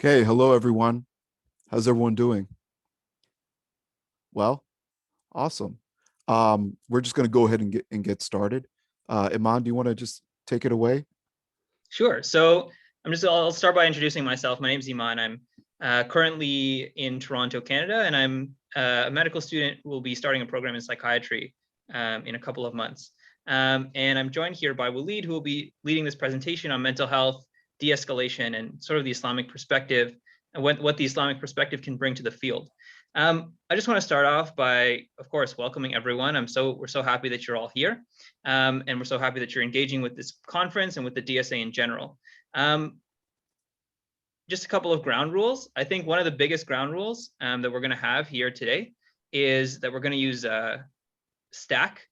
Okay, hello everyone. How's everyone doing? Well, awesome. We're just going to go ahead and get started. Imaan, do you want to just take it away? Sure. So I'll start by introducing myself. My name is Imaan. I'm currently in Toronto, Canada, and I'm a medical student who will be starting a program in psychiatry in a couple of months. And I'm joined here by Waleed, who will be leading this presentation on mental health, de-escalation, and sort of the Islamic perspective and what the Islamic perspective can bring to the field. I just want to start off by, of course, welcoming everyone. We're so happy that you're all here. And we're so happy that you're engaging with this conference and with the DSA in general. Just a couple of ground rules. I think one of the biggest ground rules that we're going to have here today is that we're going to use Stack.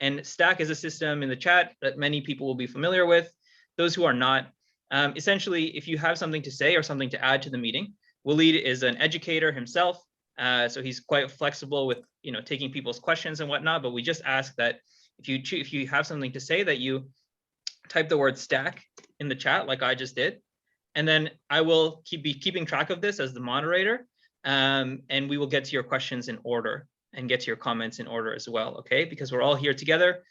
And Stack is a system in the chat that many people will be familiar with. Those who are not, essentially, if you have something to say or something to add to the meeting, Waleed is an educator himself. So he's quite flexible with taking people's questions and whatnot, but we just ask that if you have something to say, that you type the word stack in the chat like I just did, and then I will be keeping track of this as the moderator, and we will get to your questions in order and get to your comments in order as well, okay? Because we're all here together,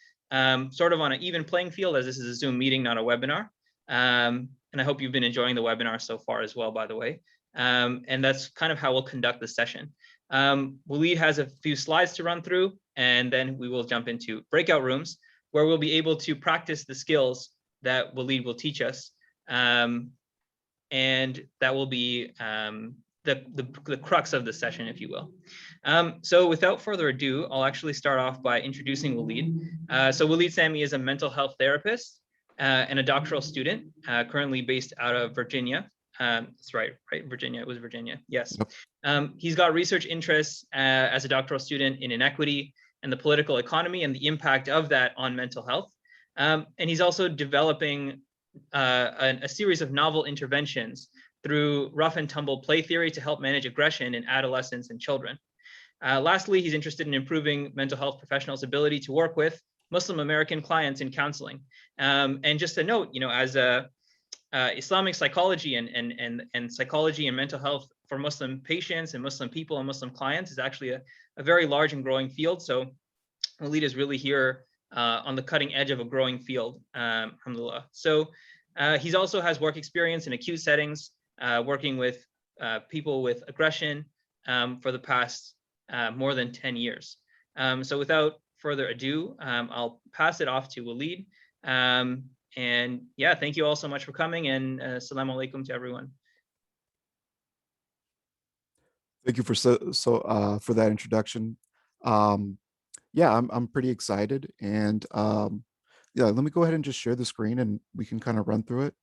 sort of on an even playing field, as this is a Zoom meeting, not a webinar. And I hope you've been enjoying the webinar so far as well, by the way. And that's kind of how we'll conduct the session. Waleed has a few slides to run through, and then we will jump into breakout rooms where we'll be able to practice the skills that Waleed will teach us. And that will be the crux of the session, if you will. So without further ado, I'll actually start off by introducing Waleed. So Waleed Sami is a mental health therapist and a doctoral student, currently based out of Virginia. That's right, Virginia. It was Virginia. Yes. Yep. He's got research interests as a doctoral student in inequity and the political economy and the impact of that on mental health. And he's also developing a series of novel interventions through rough and tumble play theory to help manage aggression in adolescents and children. Lastly, he's interested in improving mental health professionals' ability to work with Muslim American clients in counseling. And just a note, as a Islamic psychology and psychology and mental health for Muslim patients and Muslim people and Muslim clients is actually a very large and growing field. So Waleed is really here on the cutting edge of a growing field, alhamdulillah. So he also has work experience in acute settings, working with people with aggression for the past more than 10 years. So without further ado, I'll pass it off to Waleed. And yeah, thank you all so much for coming, and assalamu alaikum to everyone. Thank you for for that introduction. Yeah, I'm pretty excited, and yeah, let me go ahead and just share the screen, and we can kind of run through it.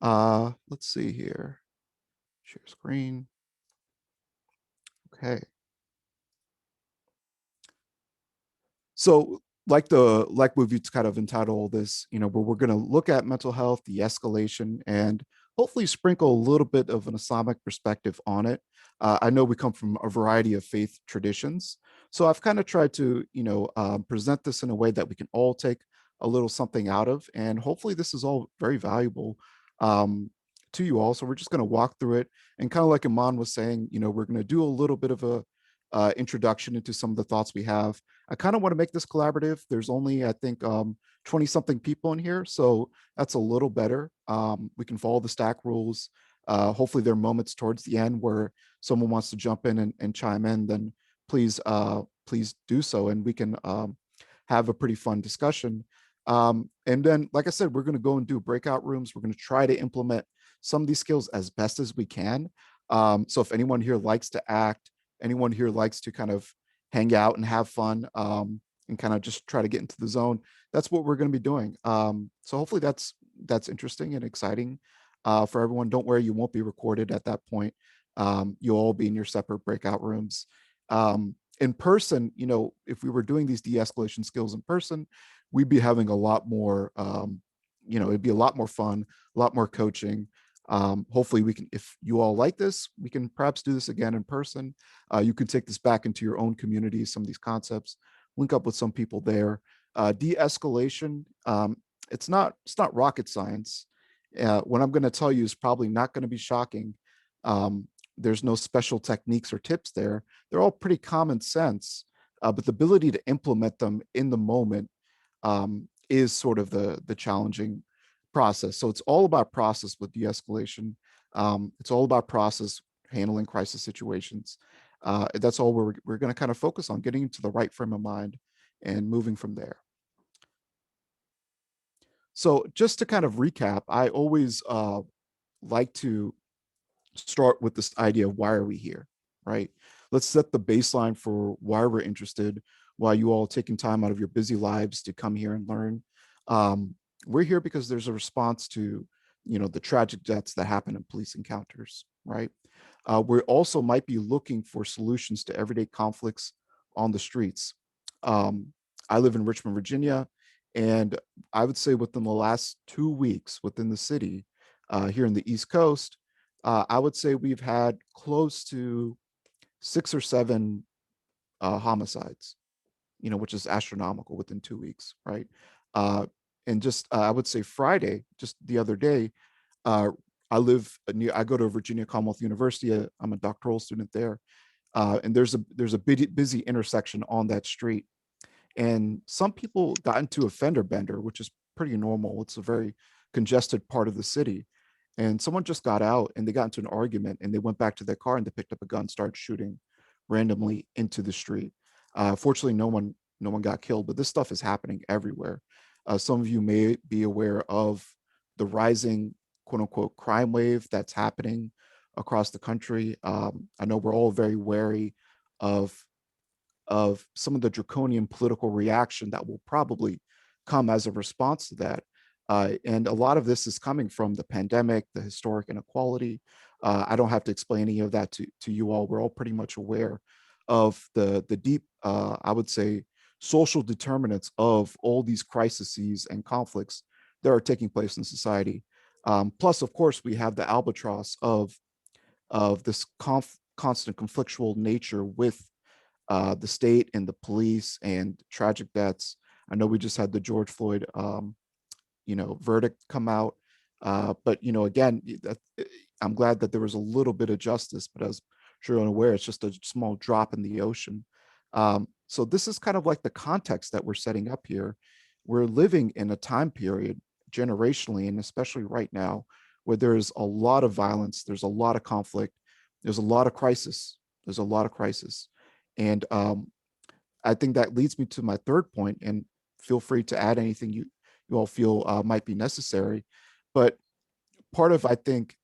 Let's see here. Share screen. Okay. So like we've kind of entitled this, where we're going to look at mental health, de-escalation, and hopefully sprinkle a little bit of an Islamic perspective on it. I know we come from a variety of faith traditions, so I've kind of tried to, present this in a way that we can all take a little something out of, and hopefully this is all very valuable to you all. So we're just going to walk through it, and kind of like Imaan was saying, we're going to do a little bit of a introduction into some of the thoughts we have. I kind of want to make this collaborative. There's only, I think, 20 something people in here, so that's a little better. We can follow the stack rules. Hopefully there are moments towards the end where someone wants to jump in and chime in, then please do so, and we can have a pretty fun discussion. And then, like I said, we're going to go and do breakout rooms. We're going to try to implement some of these skills as best as we can. So if anyone here likes to act, anyone here likes to kind of hang out and have fun, and kind of just try to get into the zone, that's what we're going to be doing. So hopefully that's interesting and exciting for everyone. Don't worry, you won't be recorded at that point. You'll all be in your separate breakout rooms. In person, if we were doing these de-escalation skills in person, we'd be having a lot more, it'd be a lot more fun, a lot more coaching. Hopefully we can, if you all like this, we can perhaps do this again in person. You can take this back into your own community, some of these concepts, link up with some people there. De-escalation, it's not rocket science. What I'm going to tell you is probably not going to be shocking Um, there's no special techniques or tips there. They're all pretty common sense, but the ability to implement them in the moment is sort of the challenging process. So it's all about process with de-escalation. It's all about process handling crisis situations. That's all we're going to kind of focus on, getting into the right frame of mind and moving from there. So just to kind of recap, I always like to start with this idea of why are we here, right? Let's set the baseline for why we're interested, why you all taking time out of your busy lives to come here and learn. Um, we're here because there's a response to, the tragic deaths that happen in police encounters, right? We also might be looking for solutions to everyday conflicts on the streets. Um, I live in Richmond, Virginia, and I would say within the last 2 weeks within the city, here in the East Coast, I would say we've had close to 6 or 7 homicides, which is astronomical within 2 weeks, right? And just I would say Friday, just the other day, uh, I go to Virginia Commonwealth University. I'm a doctoral student there, and there's a busy intersection on that street, and some people got into a fender bender, which is pretty normal. It's a very congested part of the city, and someone just got out and they got into an argument and they went back to their car and they picked up a gun, started shooting randomly into the street. Fortunately, no one got killed, but this stuff is happening everywhere. Some of you may be aware of the rising quote unquote crime wave that's happening across the country. I know we're all very wary of some of the draconian political reaction that will probably come as a response to that. And a lot of this is coming from the pandemic, the historic inequality. I don't have to explain any of that to you all. We're all pretty much aware of the deep, I would say, social determinants of all these crises and conflicts that are taking place in society. Plus, of course, we have the albatross of this constant conflictual nature with the state and the police and tragic deaths. I know we just had the George Floyd, verdict come out. But again, I'm glad that there was a little bit of justice, but as sure you're unaware, it's just a small drop in the ocean. So this is kind of like the context that we're setting up here. We're living in a time period generationally, and especially right now, where there's a lot of violence, there's a lot of conflict, there's a lot of crisis, there's a lot of crisis. And I think that leads me to my third point, and feel free to add anything you all feel might be necessary. But part of, I think,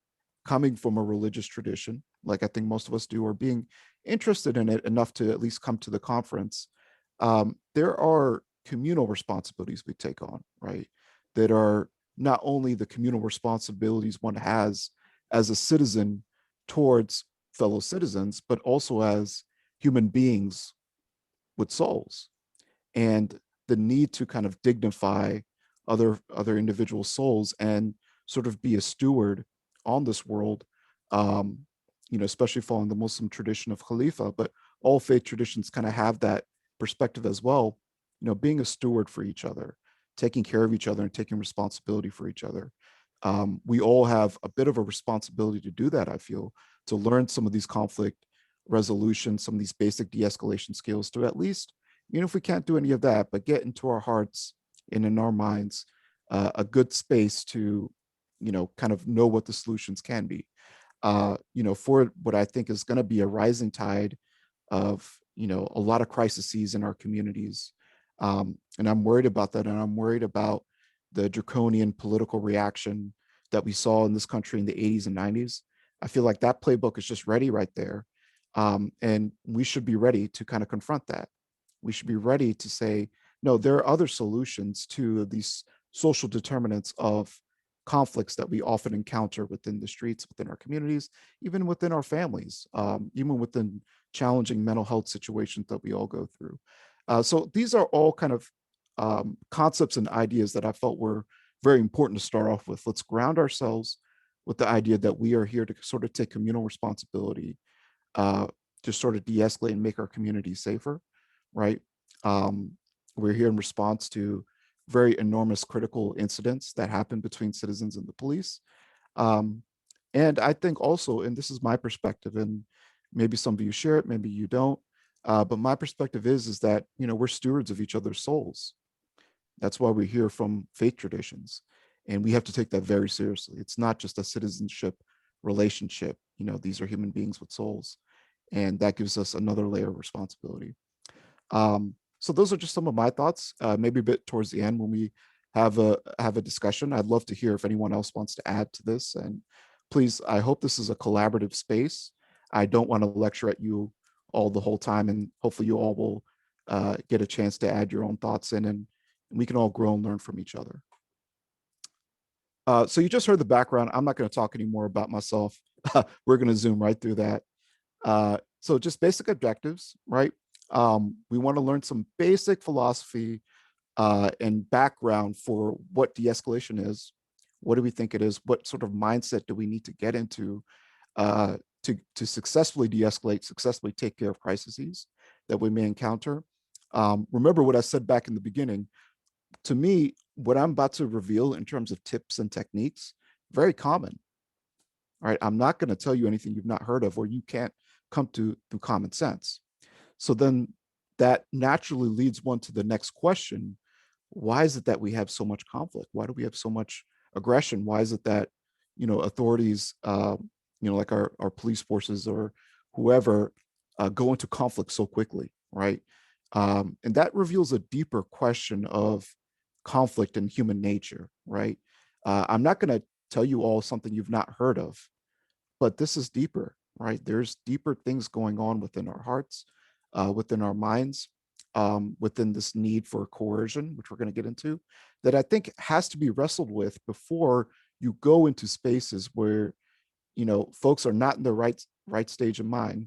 coming from a religious tradition, like I think most of us do, or being interested in it enough to at least come to the conference, there are communal responsibilities we take on, right? That are not only the communal responsibilities one has as a citizen towards fellow citizens, but also as human beings with souls, and the need to kind of dignify other individual souls and sort of be a steward on this world, um, especially following the Muslim tradition of Khalifa, but all faith traditions kind of have that perspective as well, being a steward for each other, taking care of each other and taking responsibility for each other. We all have a bit of a responsibility to do that, I feel, to learn some of these conflict resolution, some of these basic de-escalation skills, to at least, if we can't do any of that, but get into our hearts and in our minds a good space to, kind of know what the solutions can be. For what I think is going to be a rising tide of, a lot of crises in our communities. And I'm worried about that. And I'm worried about the draconian political reaction that we saw in this country in the 80s and 90s. I feel like that playbook is just ready right there. And we should be ready to kind of confront that. We should be ready to say, no, there are other solutions to these social determinants of conflicts that we often encounter within the streets, within our communities, even within our families, even within challenging mental health situations that we all go through. So these are all kind of concepts and ideas that I felt were very important to start off with. Let's ground ourselves with the idea that we are here to sort of take communal responsibility, uh, to sort of de-escalate and make our community safer, right? Um, we're here in response to very enormous critical incidents that happen between citizens and the police. Um, And I think also, and this is my perspective, and maybe some of you share it, maybe you don't, but my perspective is that, we're stewards of each other's souls. That's why we hear from faith traditions, and we have to take that very seriously. It's not just a citizenship relationship. These are human beings with souls, and that gives us another layer of responsibility. So those are just some of my thoughts. Maybe a bit towards the end when we have a discussion. I'd love to hear if anyone else wants to add to this. And please, I hope this is a collaborative space. I don't want to lecture at you all the whole time, and hopefully you all will get a chance to add your own thoughts in, and we can all grow and learn from each other. So you just heard the background. I'm not going to talk anymore about myself. We're going to zoom right through that. So just basic objectives, right? We want to learn some basic philosophy and background for what de-escalation is. What do we think it is? What sort of mindset do we need to get into to successfully de-escalate, successfully take care of crises that we may encounter? Remember what I said back in the beginning. To me, what I'm about to reveal in terms of tips and techniques, very common. All right, I'm not going to tell you anything you've not heard of or you can't come to through common sense. So then that naturally leads one to the next question. Why is it that we have so much conflict? Why do we have so much aggression? Why is it that, authorities, like our police forces or whoever go into conflict so quickly, right? And that reveals a deeper question of conflict and human nature, right? I'm not going to tell you all something you've not heard of, but this is deeper, right? There's deeper things going on within our hearts, within our minds, within this need for coercion, which we're going to get into, that I think has to be wrestled with before you go into spaces where, folks are not in the right stage of mind,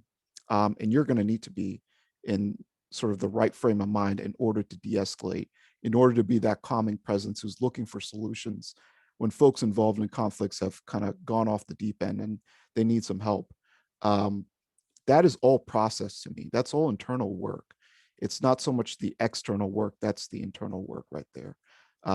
and you're going to need to be in sort of the right frame of mind in order to de-escalate, in order to be that calming presence who's looking for solutions when folks involved in conflicts have kind of gone off the deep end and they need some help. That is all process to me. That's all internal work. It's not so much the external work, that's the internal work right there.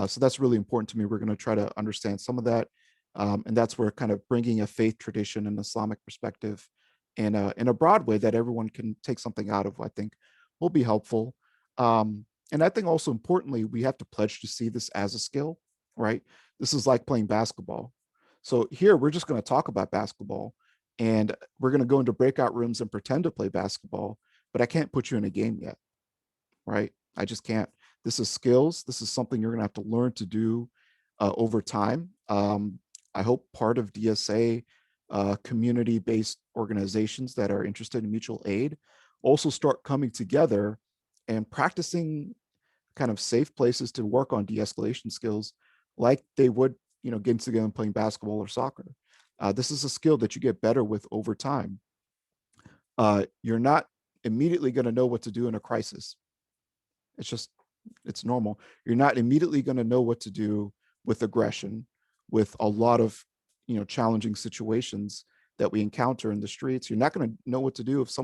So that's really important to me. We're going to try to understand some of that. And that's where kind of bringing a faith tradition and Islamic perspective in a broad way that everyone can take something out of, I think will be helpful. And I think also importantly, we have to pledge to see this as a skill, right? This is like playing basketball. So here we're just going to talk about basketball and we're going to go into breakout rooms and pretend to play basketball, but I can't put you in a game yet, right? I just can't. This is skills. This is something you're going to have to learn to do over time. I hope part of DSA community-based organizations that are interested in mutual aid also start coming together and practicing kind of safe places to work on de-escalation skills like they would, getting together and playing basketball or soccer. This is a skill that you get better with over time. You're not immediately going to know what to do in a crisis. It's normal. You're not immediately going to know what to do with aggression, with a lot of, challenging situations that we encounter in the streets. You're not going to know what to do if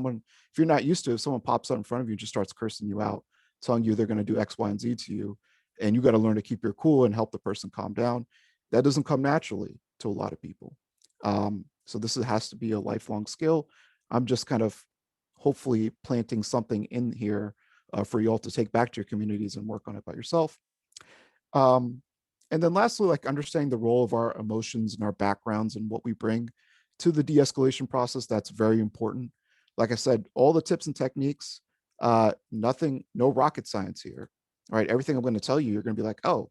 you're not used to, if someone pops up in front of you and just starts cursing you out, telling you they're going to do X, Y, and Z to you. And you got to learn to keep your cool and help the person calm down. That doesn't come naturally to a lot of people. So this has to be a lifelong skill. I'm just kind of hopefully planting something in here for you all to take back to your communities and work on it by yourself. And then lastly, like understanding the role of our emotions and our backgrounds and what we bring to the de-escalation process, that's very important. Like I said, all the tips and techniques, no rocket science here, right? Everything I'm going to tell you, you're going to be like, oh,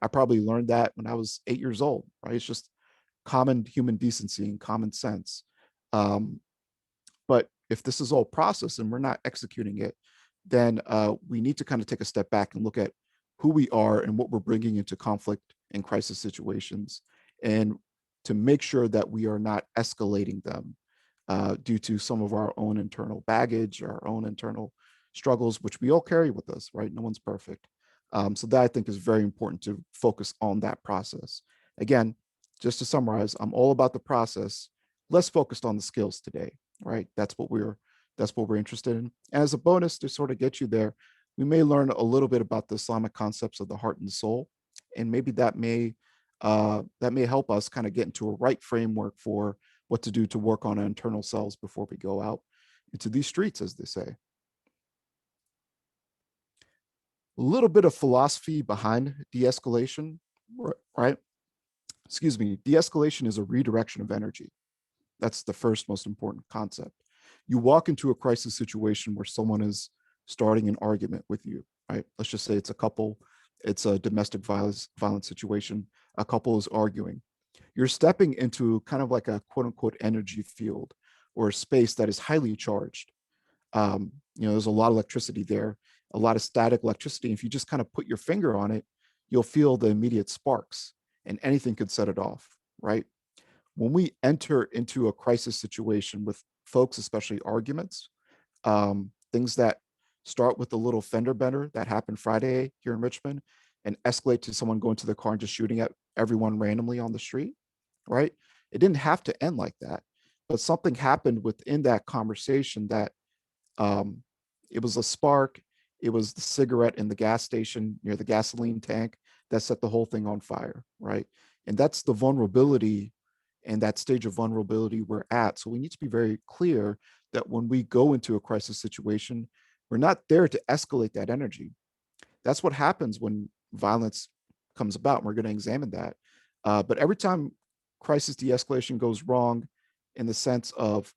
I probably learned that when I was 8 years old, right? It's just common human decency and common sense. But if this is all process and we're not executing it, then we need to kind of take a step back and look at who we are and what we're bringing into conflict and crisis situations, and to make sure that we are not escalating them due to some of our own internal baggage, our own internal struggles, which we all carry with us, right? No one's perfect. So that I think is very important to focus on that process. Again, just to summarize, I'm all about the process, less focused on the skills today, right? That's what we're interested in. And as a bonus to sort of get you there, we may learn a little bit about the Islamic concepts of the heart and the soul, and maybe that may that may help us kind of get into a right framework for what to do to work on our internal selves before we go out into these streets, as they say. A little bit of philosophy behind de-escalation, right? Excuse me. De-escalation is a redirection of energy. That's the first most important concept. You walk into a crisis situation where someone is starting an argument with you, right? Let's just say it's a couple, it's a domestic violence situation. A couple is arguing. You're stepping into kind of like a quote unquote energy field or a space that is highly charged. There's a lot of electricity there, a lot of static electricity. If you just kind of put your finger on it, you'll feel the immediate sparks and anything could set it off, right? When we enter into a crisis situation with folks, especially arguments, things that start with a little fender bender that happened Friday here in Richmond and escalate to someone going to their car and just shooting at everyone randomly on the street, right? It didn't have to end like that, but something happened within that conversation that um, it was a spark. It was the cigarette in the gas station near the gasoline tank that set the whole thing on fire, right? And that's the vulnerability and that stage of vulnerability we're at. So we need to be very clear that when we go into a crisis situation, we're not there to escalate that energy. That's what happens when violence comes about. And we're going to examine that. But every time crisis de-escalation goes wrong in the sense of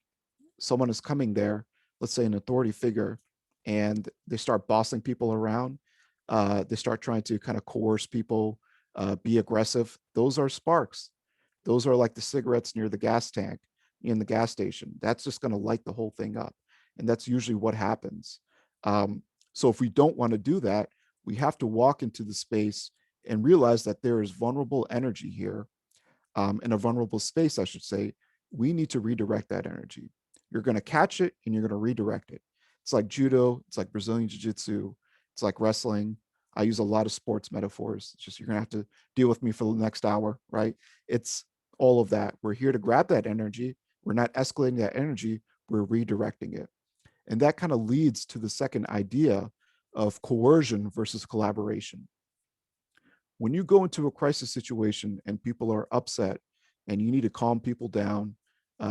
someone is coming there, let's say an authority figure, and they start bossing people around, they start trying to kind of coerce people, be aggressive, those are sparks. Those are like the cigarettes near the gas tank in the gas station. That's just going to light the whole thing up. And that's usually what happens. So if we don't want to do that, we have to walk into the space and realize that there is vulnerable energy here, in a vulnerable space, I should say. We need to redirect that energy. You're going to catch it and you're going to redirect it. It's like judo, it's like Brazilian jiu-jitsu, it's like wrestling. I use a lot of sports metaphors. It's just you're going to have to deal with me for the next hour, right? It's all of that. We're here to grab that energy. We're not escalating that energy, we're redirecting it. And that kind of leads to the second idea of coercion versus collaboration. When you go into a crisis situation and people are upset and you need to calm people down,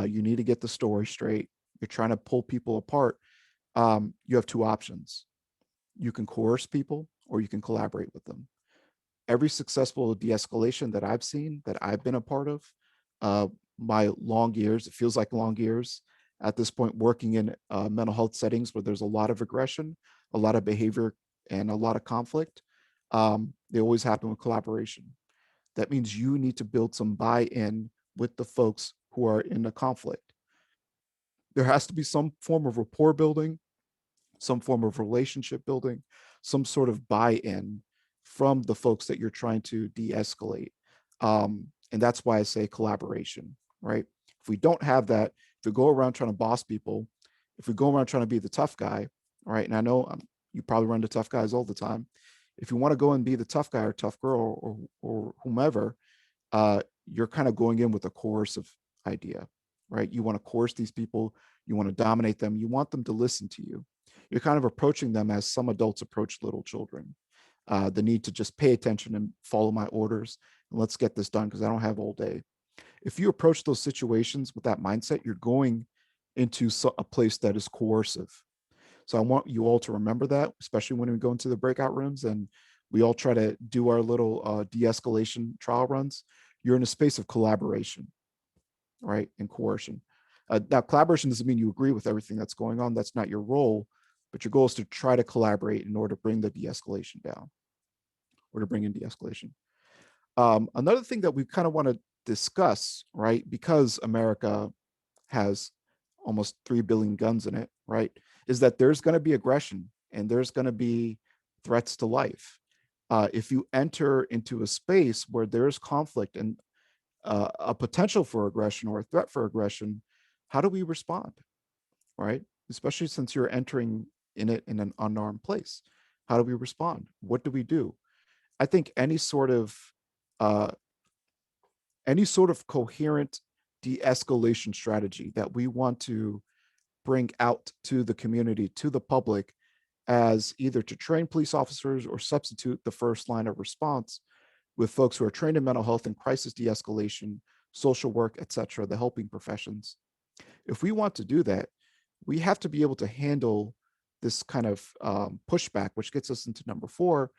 you need to get the story straight, you're trying to pull people apart, you have two options. You can coerce people or you can collaborate with them. Every successful de-escalation that I've seen, that I've been a part of, my long years, it feels like long years at this point, working in mental health settings where there's a lot of aggression, a lot of behavior, and a lot of conflict, they always happen with collaboration. That means you need to build some buy-in with the folks who are in the conflict. There has to be some form of rapport building, some form of relationship building, some sort of buy-in from the folks that you're trying to de-escalate. And that's why I say collaboration, right? If we don't have that, if we go around trying to boss people, if we go around trying to be the tough guy, all right, and I know you probably run into tough guys all the time. If you want to go and be the tough guy or tough girl or whomever, you're kind of going in with a coercive idea, right? You want to coerce these people, you want to dominate them, you want them to listen to you. You're kind of approaching them as some adults approach little children. The need to just pay attention and follow my orders, and let's get this done because I don't have all day. If you approach those situations with that mindset, you're going into a place that is coercive. So I want you all to remember that, especially when we go into the breakout rooms and we all try to do our little de-escalation trial runs. You're in a space of collaboration, right? And coercion. Now, collaboration doesn't mean you agree with everything that's going on. That's not your role, but your goal is to try to collaborate in order to bring the de-escalation down, or to bring in de-escalation. Another thing that we kind of want to discuss, right? Because America has almost 3 billion guns in it, right? Is that there's going to be aggression and there's going to be threats to life. If you enter into a space where there's conflict and a potential for aggression or a threat for aggression, how do we respond, right? Especially since you're entering in it in an unarmed place. How do we respond? What do we do? I think any sort of coherent de-escalation strategy that we want to bring out to the community, to the public, as either to train police officers or substitute the first line of response, with folks who are trained in mental health and crisis de-escalation, social work, etc., the helping professions. If we want to do that, we have to be able to handle this kind of pushback, which gets us into number 4.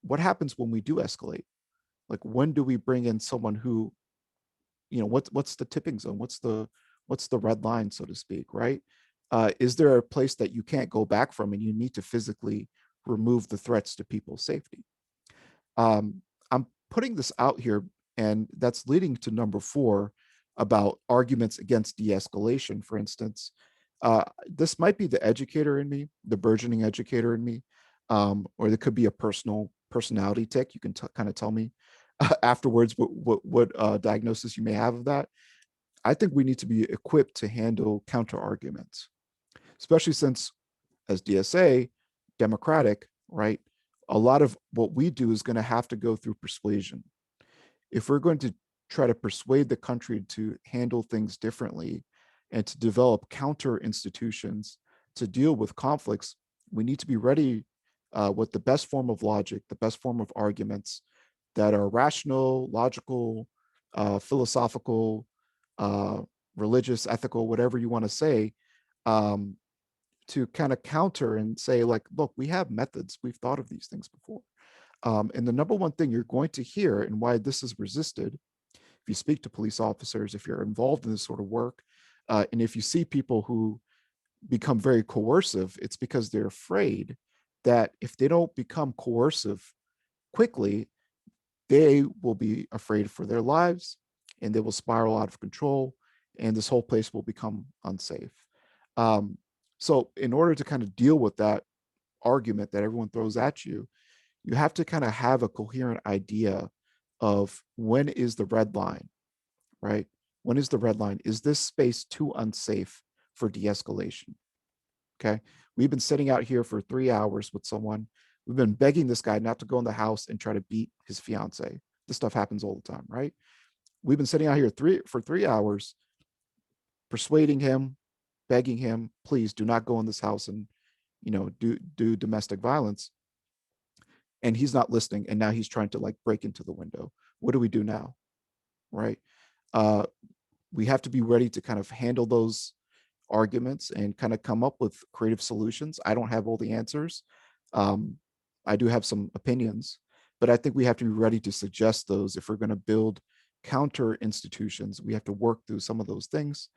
What happens when we do escalate? Like, when do we bring in someone who, what's the tipping zone? What's the red line, so to speak, right? Is there a place that you can't go back from and you need to physically remove the threats to people's safety? I'm putting this out here, and that's leading to number 4 about arguments against de-escalation, for instance. This might be the educator in me, the burgeoning educator in me, or there could be a personality tick. You can kind of tell me afterwards what diagnosis you may have of that. I think we need to be equipped to handle counter arguments, especially since, as DSA, democratic, right? A lot of what we do is going to have to go through persuasion. If we're going to try to persuade the country to handle things differently and to develop counter institutions to deal with conflicts, we need to be ready with the best form of logic, the best form of arguments that are rational, logical, philosophical, religious, ethical, whatever you want to say, to kind of counter and say, like, look, we have methods. We've thought of these things before. And the number one thing you're going to hear, and why this is resisted, if you speak to police officers, if you're involved in this sort of work, and if you see people who become very coercive, it's because they're afraid that if they don't become coercive quickly, they will be afraid for their lives and they will spiral out of control and this whole place will become unsafe. So in order to kind of deal with that argument that everyone throws at you, you have to kind of have a coherent idea of when is the red line, right? When is the red line? Is this space too unsafe for de-escalation? Okay. We've been sitting out here for 3 hours with someone. We've been begging this guy not to go in the house and try to beat his fiance. This stuff happens all the time, right? We've been sitting out here for 3 hours, persuading him, begging him, please do not go in this house and, do domestic violence. And he's not listening. And now he's trying to like break into the window. What do we do now? Right. We have to be ready to kind of handle those arguments and kind of come up with creative solutions. I don't have all the answers. I do have some opinions, but I think we have to be ready to suggest those. If we're going to build counter institutions, we have to work through some of those things,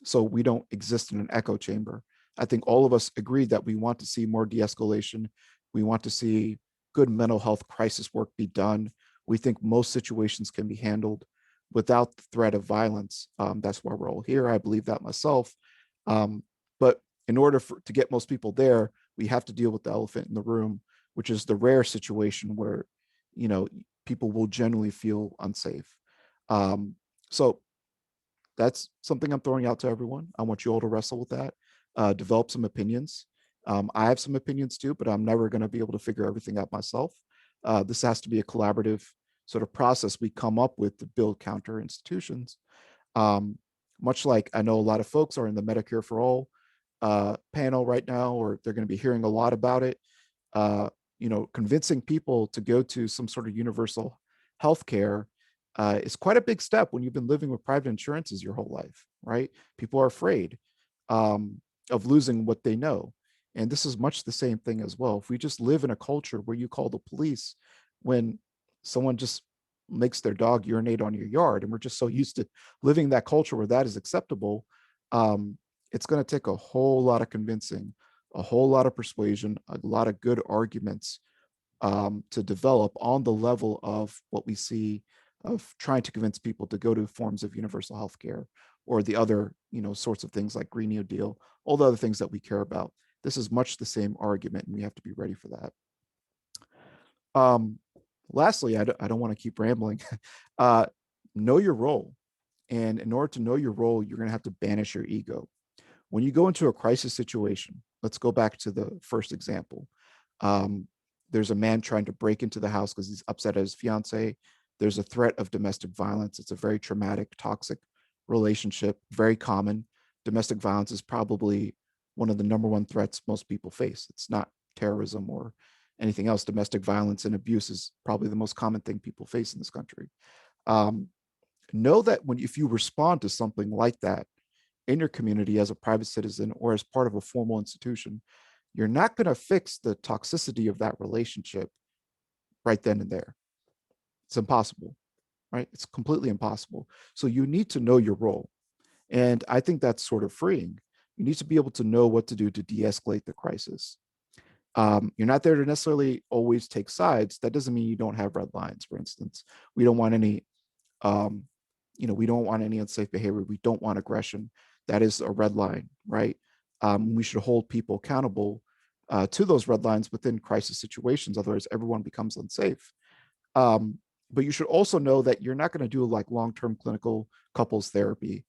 so we don't exist in an echo chamber. I think all of us agree that we want to see more de-escalation. We want to see good mental health crisis work be done. We think most situations can be handled without the threat of violence. That's why we're all here. I believe that myself. But in order to get most people there, we have to deal with the elephant in the room, which is the rare situation where, people will generally feel unsafe. So that's something I'm throwing out to everyone. I want you all to wrestle with that, develop some opinions. I have some opinions too, but I'm never going to be able to figure everything out myself. This has to be a collaborative sort of process we come up with to build counter institutions. Much like I know a lot of folks are in the Medicare for All panel right now, or they're going to be hearing a lot about it. Convincing people to go to some sort of universal healthcare is quite a big step when you've been living with private insurances your whole life, right? People are afraid of losing what they know. And this is much the same thing as well. If we just live in a culture where you call the police when someone just makes their dog urinate on your yard, and we're just so used to living that culture where that is acceptable, it's going to take a whole lot of convincing, a whole lot of persuasion, a lot of good arguments to develop on the level of what we see of trying to convince people to go to forms of universal health care or the other, sorts of things like Green New Deal, all the other things that we care about. This is much the same argument, and we have to be ready for that. Lastly, I don't want to keep rambling. Know your role. And in order to know your role, you're going to have to banish your ego. When you go into a crisis situation, let's go back to the first example. There's a man trying to break into the house because he's upset at his fiance. There's a threat of domestic violence. It's a very traumatic, toxic relationship, very common. Domestic violence is probably one of the number one threats most people face. It's not terrorism or anything else. Domestic violence and abuse is probably the most common thing people face in this country. Um, know that if you respond to something like that in your community as a private citizen or as part of a formal institution, you're not going to fix the toxicity of that relationship right then and there. It's impossible, right? It's completely impossible. So you need to know your role. And I think that's sort of freeing. You need to be able to know what to do to de-escalate the crisis. You're not there to necessarily always take sides. That doesn't mean you don't have red lines, for instance. We don't want any, we don't want any unsafe behavior. We don't want aggression. That is a red line, right? We should hold people accountable to those red lines within crisis situations. Otherwise, everyone becomes unsafe. But you should also know that you're not going to do like long-term clinical couples therapy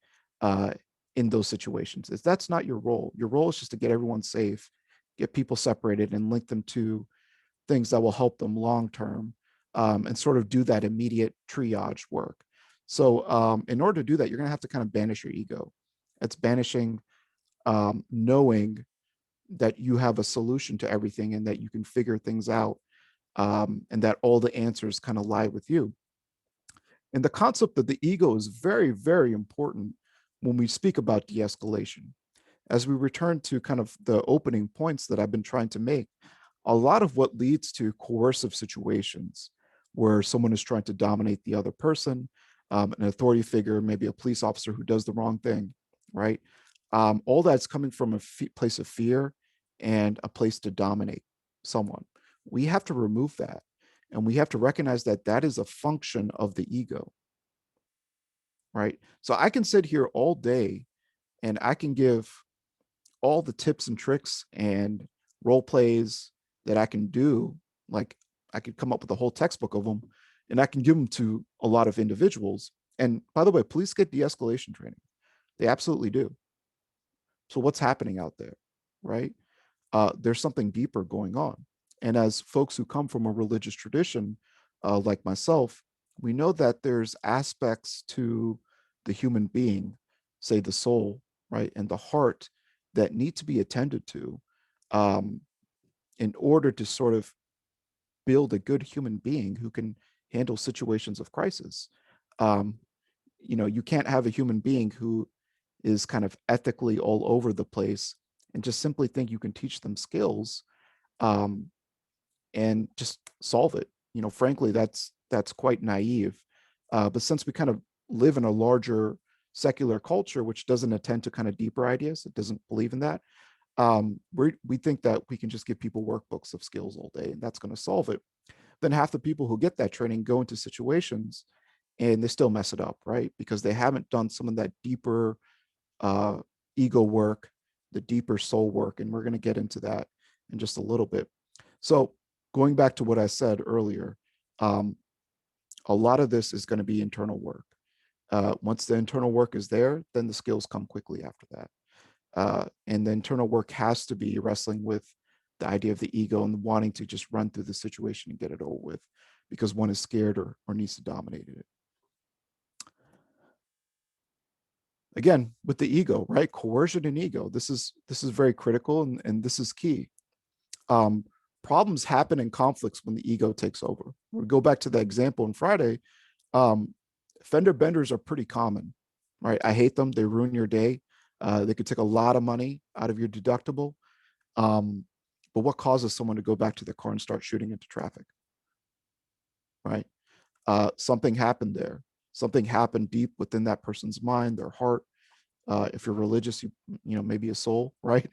in those situations. That's not your role. Your role is just to get everyone safe, get people separated, and link them to things that will help them long-term, and sort of do that immediate triage work. So in order to do that, you're going to have to kind of banish your ego. It's banishing knowing that you have a solution to everything and that you can figure things out, and that all the answers kind of lie with you. And the concept of the ego is very, very important when we speak about de-escalation. As we return to kind of the opening points that I've been trying to make, a lot of what leads to coercive situations where someone is trying to dominate the other person, an authority figure, maybe a police officer who does the wrong thing, right? All that's coming from a place of fear and a place to dominate someone. We have to remove that. And we have to recognize that that is a function of the ego, right? So I can sit here all day and I can give all the tips and tricks and role plays that I can do. Like I could come up with a whole textbook of them and I can give them to a lot of individuals. And by the way, police get de-escalation training. They absolutely do. So what's happening out there, right? There's something deeper going on. And as folks who come from a religious tradition, like myself, we know that there's aspects to the human being, say the soul, right, and the heart that need to be attended to in order to sort of build a good human being who can handle situations of crisis. You can't have a human being who is kind of ethically all over the place and just simply think you can teach them skills and just solve it. Frankly, that's quite naive. But since we kind of live in a larger secular culture, which doesn't attend to kind of deeper ideas, it doesn't believe in that. We think that we can just give people workbooks of skills all day and that's going to solve it. Then half the people who get that training go into situations and they still mess it up, right? Because they haven't done some of that deeper ego work, the deeper soul work. And we're going to get into that in just a little bit. So going back to what I said earlier, a lot of this is going to be internal work. Once the internal work is there, then the skills come quickly after that. And the internal work has to be wrestling with the idea of the ego and wanting to just run through the situation and get it over with because one is scared or needs to dominate it. Again, with the ego, right? Coercion and ego. This is very critical and this is key. Problems happen in conflicts when the ego takes over. We go back to the example on Friday. Fender benders are pretty common, right? I hate them. They ruin your day. They could take a lot of money out of your deductible. But what causes someone to go back to their car and start shooting into traffic, right? Something happened there. Something happened deep within that person's mind, their heart. If you're religious, maybe a soul, right?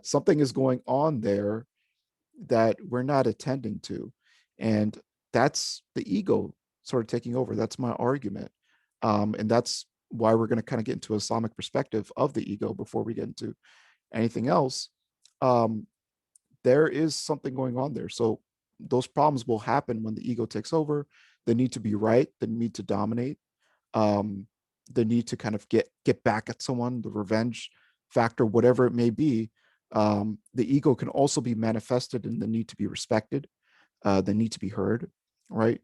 Something is going on there that we're not attending to. And that's the ego sort of taking over. That's my argument. And that's why we're going to kind of get into Islamic perspective of the ego before we get into anything else. There is something going on there. So those problems will happen when the ego takes over. They need to be right. They need to dominate. The need to kind of get back at someone, the revenge factor, whatever it may be. The ego can also be manifested in the need to be respected, the need to be heard, right?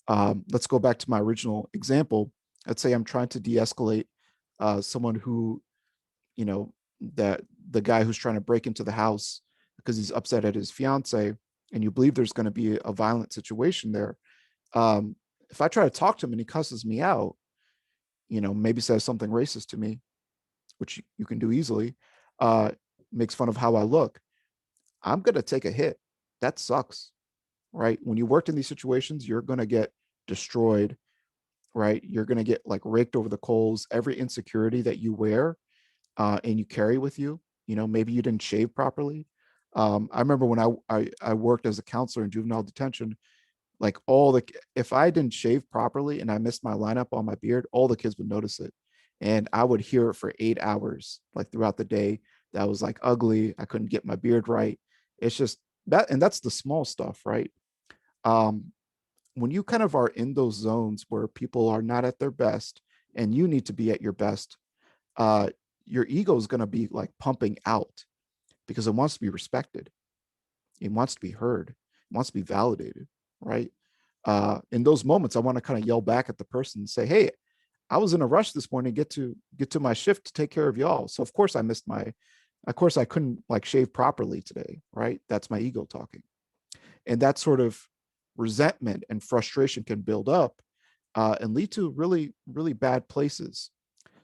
Let's go back to my original example. Let's say I'm trying to de-escalate someone who, that the guy who's trying to break into the house because he's upset at his fiance. and you believe there's going to be a violent situation there, if I try to talk to him and he cusses me out, maybe says something racist to me, which you can do easily, uh, makes fun of how I look, I'm going to take a hit. That sucks, right? When you worked in these situations, you're going to get destroyed, right? You're going to get like raked over the coals. Every insecurity that you wear and you carry with you, maybe you didn't shave properly. I remember when I worked as a counselor in juvenile detention, like if I didn't shave properly and I missed my lineup on my beard, all the kids would notice it. And I would hear it for 8 hours, like throughout the day, that I was like ugly. I couldn't get my beard right. It's just that, and that's the small stuff, right? Um, when you kind of are in those zones where people are not at their best and you need to be at your best, uh, your ego is going to be like pumping out because it wants to be respected. It wants to be heard. It wants to be validated, right? In those moments, I want to kind of yell back at the person and say, "Hey, I was in a rush this morning to get to my shift to take care of y'all. So of course I missed my, of course I couldn't like shave properly today, right? That's my ego talking." And that sort of resentment and frustration can build up and lead to really, really bad places.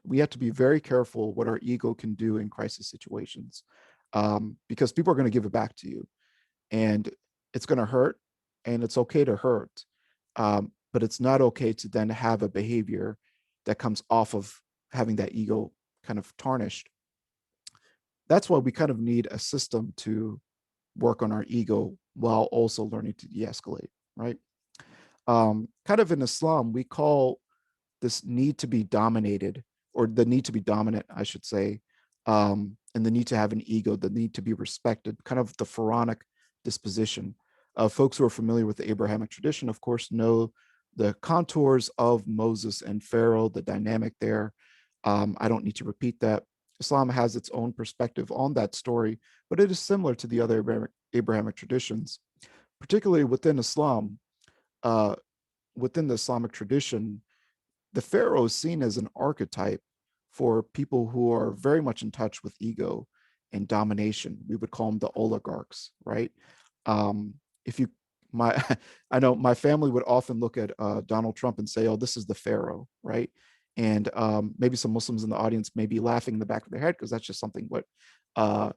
We have to be very careful what our ego can do in crisis situations, because people are going to give it back to you, and it's going to hurt, and it's okay to hurt, but it's not okay to then have a behavior that comes off of having that ego kind of tarnished. That's why we kind of need a system to work on our ego while also learning to de-escalate, right? Kind of in Islam, we call this need to be dominated, or the need to be dominant, I should say, and the need to have an ego, the need to be respected, kind of the pharaonic disposition. Folks who are familiar with the Abrahamic tradition, of course, know the contours of Moses and Pharaoh, the dynamic there. I don't need to repeat that. Islam has its own perspective on that story, but it is similar to the other Abrahamic traditions, particularly within Islam. Uh, Within the Islamic tradition, the pharaoh is seen as an archetype for people who are very much in touch with ego and domination. We would call them the oligarchs, right? If you, my, I know my family would often look at Donald Trump and say, "Oh, this is the pharaoh," right? And maybe some Muslims in the audience may be laughing in the back of their head because that's just uh,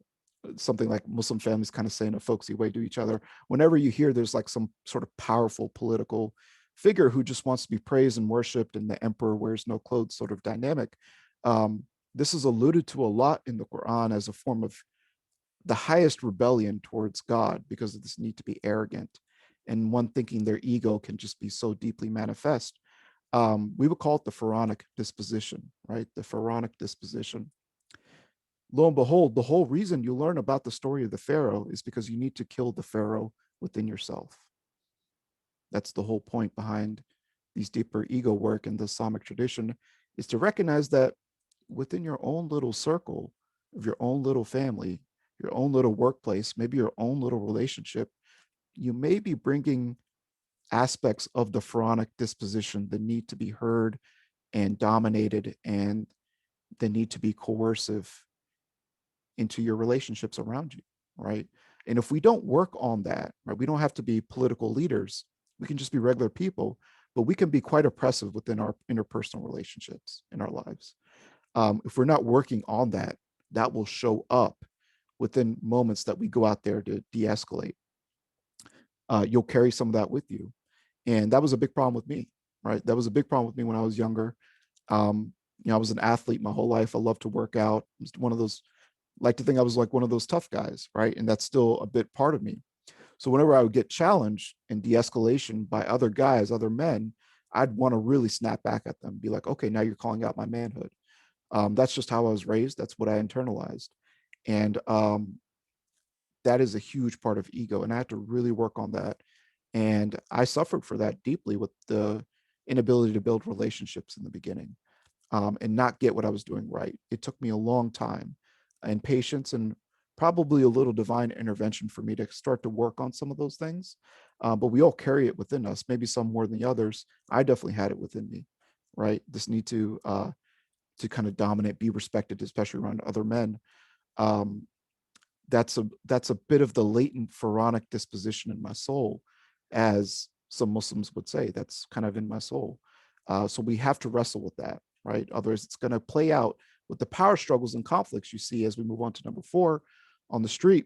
something like Muslim families kind of say in a folksy way to each other. Whenever you hear there's like some sort of powerful political figure who just wants to be praised and worshipped and the emperor wears no clothes sort of dynamic, um, this is alluded to a lot in the Quran as a form of the highest rebellion towards God because of this need to be arrogant and one thinking their ego can just be so deeply manifest. We would call it the pharaonic disposition, right? The pharaonic disposition. Lo and behold, the whole reason you learn about the story of the Pharaoh is because you need to kill the Pharaoh within yourself. That's the whole point behind these deeper ego work in the Islamic tradition, is to recognize that within your own little circle of your own little family, your own little workplace, maybe your own little relationship, you may be bringing aspects of the pharaonic disposition, the need to be heard and dominated, and the need to be coercive into your relationships around you, right? And if we don't work on that, right, we don't have to be political leaders. We can just be regular people, but we can be quite oppressive within our interpersonal relationships in our lives. If we're not working on that, that will show up within moments that we go out there to de-escalate. You'll carry some of that with you. And that was a big problem with me, right? That was a big problem with me when I was younger. I was an athlete my whole life. I loved to work out. I was one of those, like to think I was like one of those tough guys, right? And that's still a bit part of me. So whenever I would get challenged in de-escalation by other guys, other men, I'd want to really snap back at them, be like, okay, now you're calling out my manhood. That's just how I was raised. That's what I internalized. And that is a huge part of ego. And I had to really work on that. And I suffered for that deeply with the inability to build relationships in the beginning, and not get what I was doing right. It took me a long time and patience and probably a little divine intervention for me to start to work on some of those things. But we all carry it within us, maybe some more than the others. I definitely had it within me, right? This need to kind of dominate, be respected, especially around other men. Um, that's a bit of the latent pharaonic disposition in my soul, as some Muslims would say. That's kind of in my soul. So we have to wrestle with that, right? Otherwise, it's going to play out with the power struggles and conflicts you see as we move on to number 4 on the street.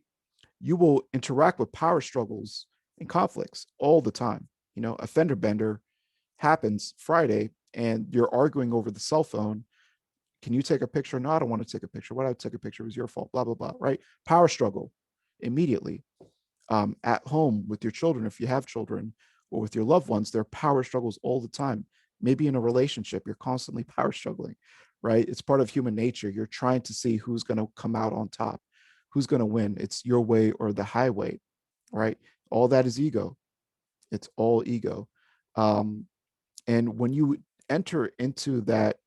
You will interact with power struggles and conflicts all the time. You know, a fender bender happens Friday and you're arguing over the cell phone. Can you take a picture? No, I don't want to take a picture. Why did I take a picture? It was your fault, blah, blah, blah, right? Power struggle immediately. At home with your children, if you have children, or with your loved ones, there are power struggles all the time. Maybe in a relationship, you're constantly power struggling, right? It's part of human nature. You're trying to see who's going to come out on top, who's going to win. It's your way or the highway, right? All that is ego. It's all ego. And when you enter into that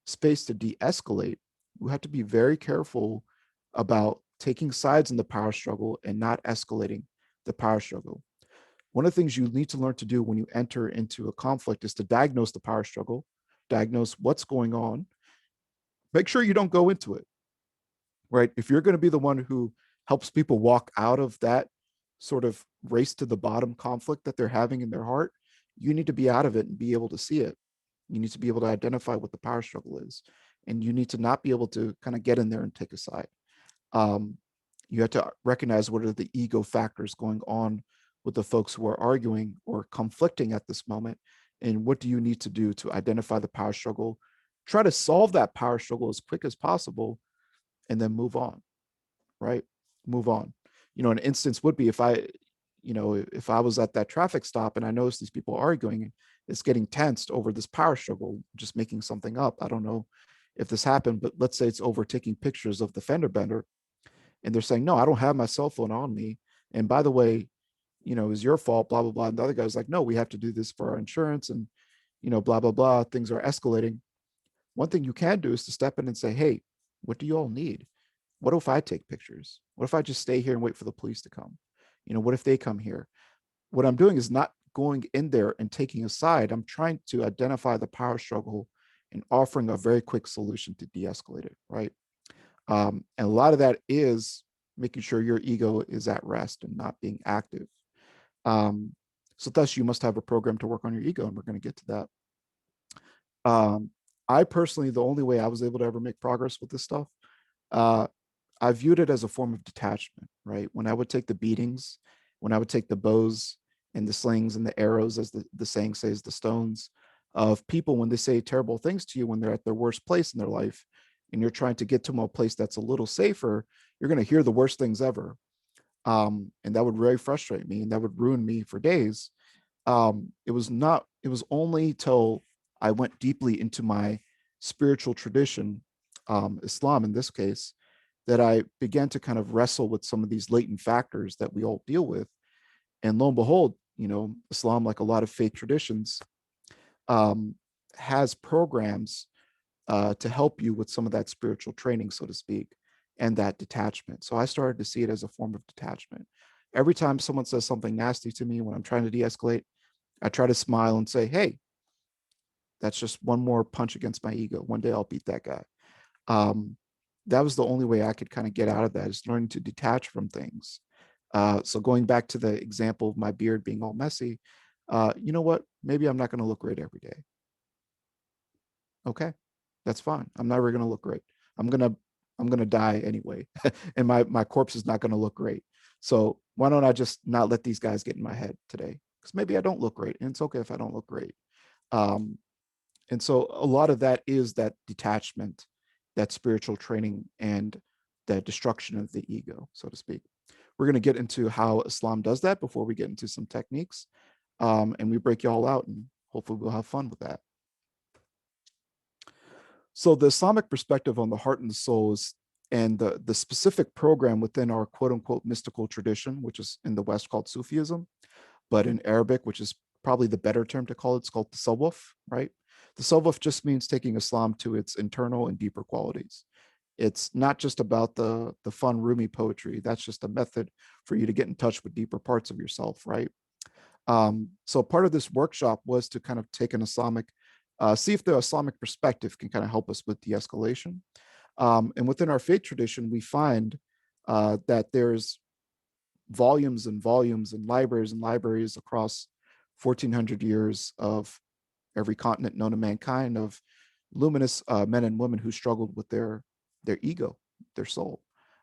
space to de-escalate, you have to be very careful about taking sides in the power struggle and not escalating the power struggle. One of the things you need to learn to do when you enter into a conflict is to diagnose the power struggle, diagnose what's going on, make sure you don't go into it, right? If you're going to be the one who helps people walk out of that sort of race to the bottom conflict that they're having in their heart, you need to be out of it and be able to see it. You need to be able to identify what the power struggle is. And you need to not be able to kind of get in there and take a side. You have to recognize what are the ego factors going on with the folks who are arguing or conflicting at this moment. And what do you need to do to identify the power struggle? Try to solve that power struggle as quick as possible and then move on, right? Move on. You know, an instance would be if I was at that traffic stop and I noticed these people arguing, it's getting tensed over this power struggle, just making something up. I don't know if this happened, but let's say it's over taking pictures of the fender bender and they're saying, no, I don't have my cell phone on me. And by the way, you know, it's your fault, blah, blah, blah. And the other guy's like, no, we have to do this for our insurance and, you know, blah, blah, blah. Things are escalating. One thing you can do is to step in and say, hey, what do you all need? What if I take pictures? What if I just stay here and wait for the police to come? You know, what if they come here? What I'm doing is not going in there and taking a side. I'm trying to identify the power struggle and offering a very quick solution to de-escalate it, right? And a lot of that is making sure your ego is at rest and not being active. So thus you must have a program to work on your ego, and we're going to get to that. I personally, the only way I was able to ever make progress with this stuff, I viewed it as a form of detachment, right? When I would take the beatings, when I would take the bows and the slings and the arrows, as the saying says, the stones of people when they say terrible things to you when they're at their worst place in their life, and you're trying to get to a place that's a little safer, you're going to hear the worst things ever. And that would really frustrate me and that would ruin me for days. It was only till I went deeply into my spiritual tradition, Islam in this case, that I began to kind of wrestle with some of these latent factors that we all deal with. And lo and behold, you know, Islam, like a lot of faith traditions, has programs to help you with some of that spiritual training, so to speak, and that detachment. So I started to see it as a form of detachment. Every time someone says something nasty to me when I'm trying to de-escalate, I try to smile and say, hey, that's just one more punch against my ego. One day I'll beat that guy. That was the only way I could kind of get out of that, is learning to detach from things. So going back to the example of my beard being all messy, you know what? Maybe I'm not going to look great every day. Okay, that's fine. I'm never going to look great. I'm gonna die anyway, and my corpse is not going to look great. So why don't I just not let these guys get in my head today? Because maybe I don't look great, and it's okay if I don't look great. And so a lot of that is that detachment, that spiritual training, and the destruction of the ego, so to speak. We're going to get into how Islam does that before we get into some techniques, and we break you all out, and hopefully we'll have fun with that. So the Islamic perspective on the heart and the soul is, and the specific program within our quote unquote mystical tradition, which is in the West called Sufism, but in Arabic, which is probably the better term to call it, it's called tasawwuf, right? Tasawwuf just means taking Islam to its internal and deeper qualities. It's not just about the fun, roomy poetry. That's just a method for you to get in touch with deeper parts of yourself, right? So part of this workshop was to kind of take an Islamic, see if the Islamic perspective can kind of help us with de-escalation. And within our faith tradition, we find that there's volumes and volumes and libraries across 1400 years of every continent known to mankind, of luminous men and women who struggled with their ego, their soul,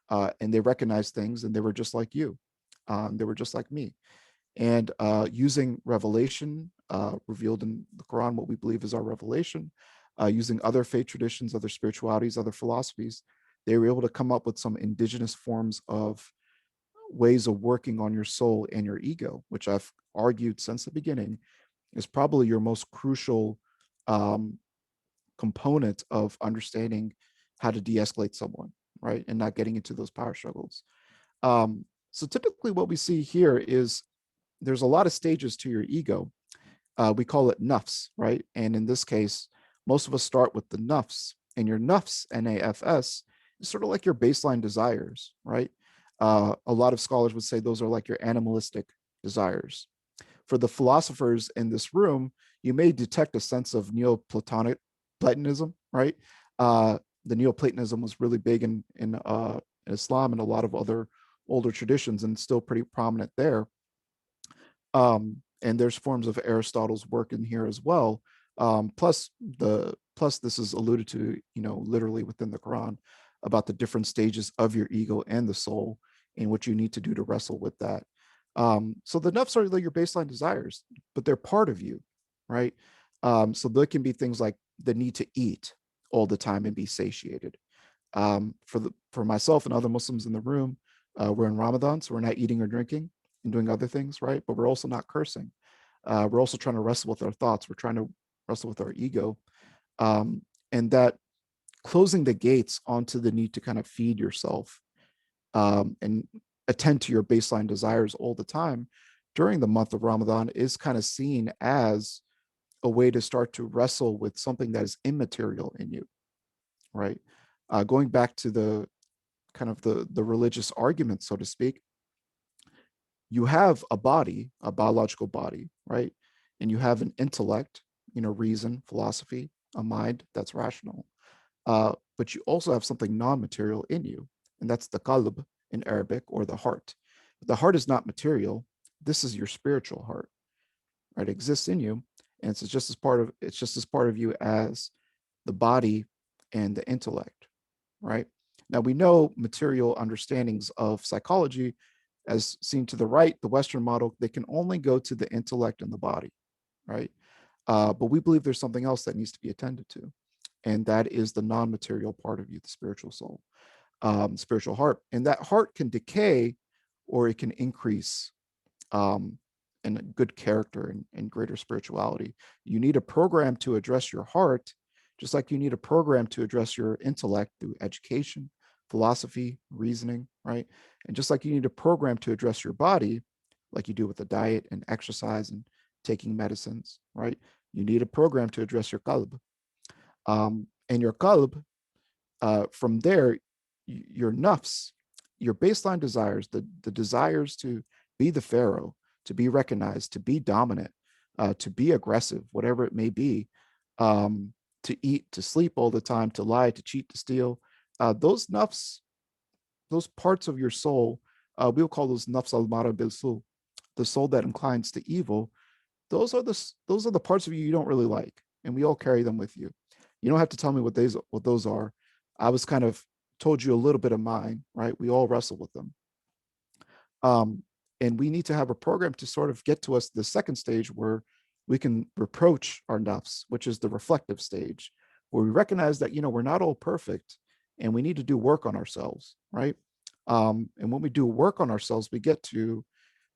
and they recognized things, and they were just like you, they were just like me, and using revelation revealed in the Quran, what we believe is our revelation, using other faith traditions, other spiritualities, other philosophies, they were able to come up with some indigenous forms of ways of working on your soul and your ego, which I've argued since the beginning is probably your most crucial component of understanding how to de-escalate someone, right? And not getting into those power struggles. So typically what we see here is there's a lot of stages to your ego. We call it nafs, right? And in this case, most of us start with the nafs, and your nafs, N-A-F-S, is sort of like your baseline desires, right? A lot of scholars would say those are like your animalistic desires. For the philosophers in this room, you may detect a sense of Neoplatonic Platonism, right? The Neoplatonism was really big in Islam and a lot of other older traditions, and still pretty prominent there. And there's forms of Aristotle's work in here as well. Plus this is alluded to, literally within the Quran about the different stages of your ego and the soul and what you need to do to wrestle with that. So the nafs are like your baseline desires, but they're part of you, right? So there can be things like the need to eat all the time and be satiated. For myself and other Muslims in the room, we're in Ramadan, so we're not eating or drinking and doing other things, right? But we're also not cursing. We're also trying to wrestle with our thoughts. We're trying to wrestle with our ego. And that closing the gates onto the need to kind of feed yourself and attend to your baseline desires all the time during the month of Ramadan is kind of seen as a way to start to wrestle with something that is immaterial in you, right? Going back to the kind of the religious argument, so to speak, you have a body, a biological body, right? And you have an intellect, reason, philosophy, a mind that's rational. But you also have something non-material in you, and that's the qalb in Arabic, or the heart. The heart is not material. This is your spiritual heart, right? It exists in you, and it's just as part of you as the body and the intellect, right? Now we know material understandings of psychology, as seen to the right, the Western model, they can only go to the intellect and the body, right? But we believe there's something else that needs to be attended to, and that is the non-material part of you, the spiritual soul, spiritual heart. And that heart can decay or it can increase in good character and greater spirituality. You need a program to address your heart, just like you need a program to address your intellect through education, philosophy, reasoning, right? And just like you need a program to address your body, like you do with the diet and exercise and taking medicines, right? You need a program to address your qalb. And your qalb, from there, your nafs, your baseline desires, the desires to be the pharaoh, to be recognized, to be dominant, to be aggressive, whatever it may be, to eat, to sleep all the time, to lie, to cheat, to steal, those nafs, those parts of your soul, we'll call those nafs al-mara bil-su, the soul that inclines to evil. Those are the parts of you don't really like, and we all carry them with you. You don't have to tell me what those are. I was kind of told you a little bit of mine, right? We all wrestle with them. And we need to have a program to sort of get to us the second stage where we can reproach our nafs, which is the reflective stage, where we recognize that, we're not all perfect and we need to do work on ourselves, right? And when we do work on ourselves, we get to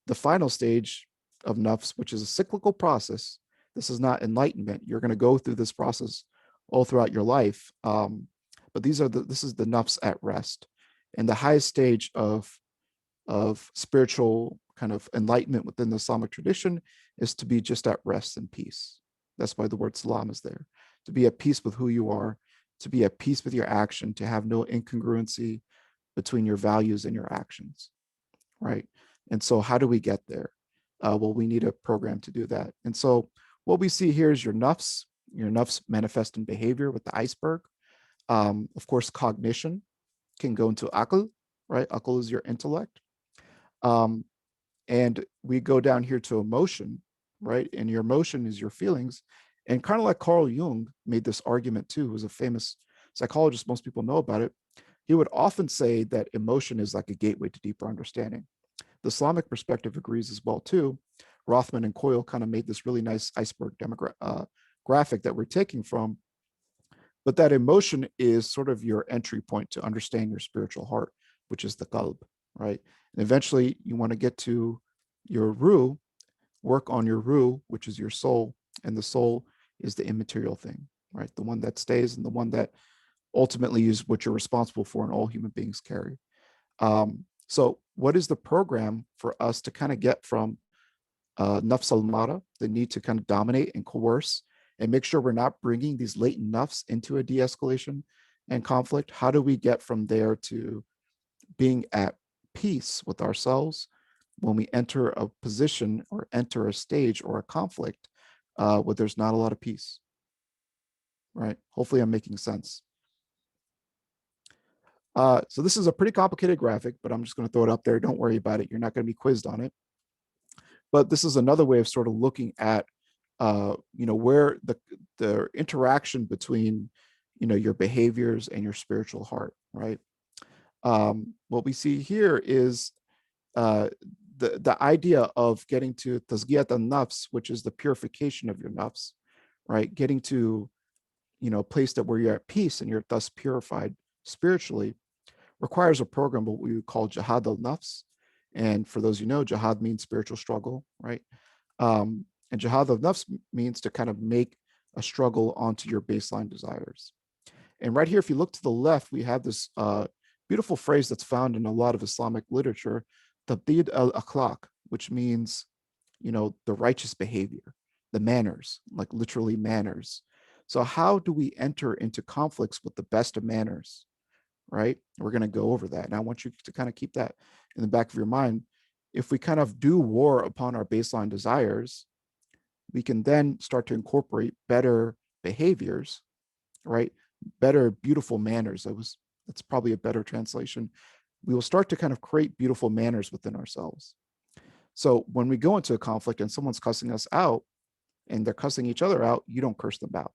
the final stage of nafs, which is a cyclical process. This is not enlightenment. You're going to go through this process all throughout your life. But this is the nafs at rest. And the highest stage of spiritual kind of enlightenment within the Islamic tradition is to be just at rest and peace. That's why the word salam is there. To be at peace with who you are, to be at peace with your action, to have no incongruency between your values and your actions, right? And so how do we get there? Well, we need a program to do that. And so what we see here is your nafs manifest in behavior with the iceberg. Of course, cognition can go into aql, right? Aql is your intellect. And we go down here to emotion, right? And your emotion is your feelings. And kind of like Carl Jung made this argument too, who's a famous psychologist, most people know about it. He would often say that emotion is like a gateway to deeper understanding. The Islamic perspective agrees as well too. Rothman and Coyle kind of made this really nice iceberg graphic that we're taking from, but that emotion is sort of your entry point to understand your spiritual heart, which is the qalb, right? And eventually you want to get to your ruh, work on your ruh, which is your soul, and the soul is the immaterial thing, right? The one that stays and the one that ultimately is what you're responsible for and all human beings carry. So what is the program for us to kind of get from nafs al-mara, the need to kind of dominate and coerce and make sure we're not bringing these latent nafs into a de-escalation and conflict? How do we get from there to being at peace with ourselves when we enter a position or enter a stage or a conflict where there's not a lot of peace, right? Hopefully I'm making sense. So this is a pretty complicated graphic, but I'm just going to throw it up there. Don't worry about it. You're not going to be quizzed on it. But this is another way of sort of looking at, where the interaction between, your behaviors and your spiritual heart, right? What we see here is the idea of getting to tazkiyat al-nafs, which is the purification of your nafs, right? Getting to, a place that where you're at peace and you're thus purified spiritually requires a program what we would call jihad al-nafs. And for those jihad means spiritual struggle, right? And jihad al-nafs means to kind of make a struggle onto your baseline desires. And right here, if you look to the left, we have this beautiful phrase that's found in a lot of Islamic literature, Tahdhib al-Akhlaq, which means, the righteous behavior, the manners, like literally manners. So how do we enter into conflicts with the best of manners, right? We're going to go over that. And I want you to kind of keep that in the back of your mind. If we kind of do war upon our baseline desires, we can then start to incorporate better behaviors, right? Better, beautiful manners. That's probably a better translation. We will start to kind of create beautiful manners within ourselves. So when we go into a conflict and someone's cussing us out and they're cussing each other out, you don't curse them out.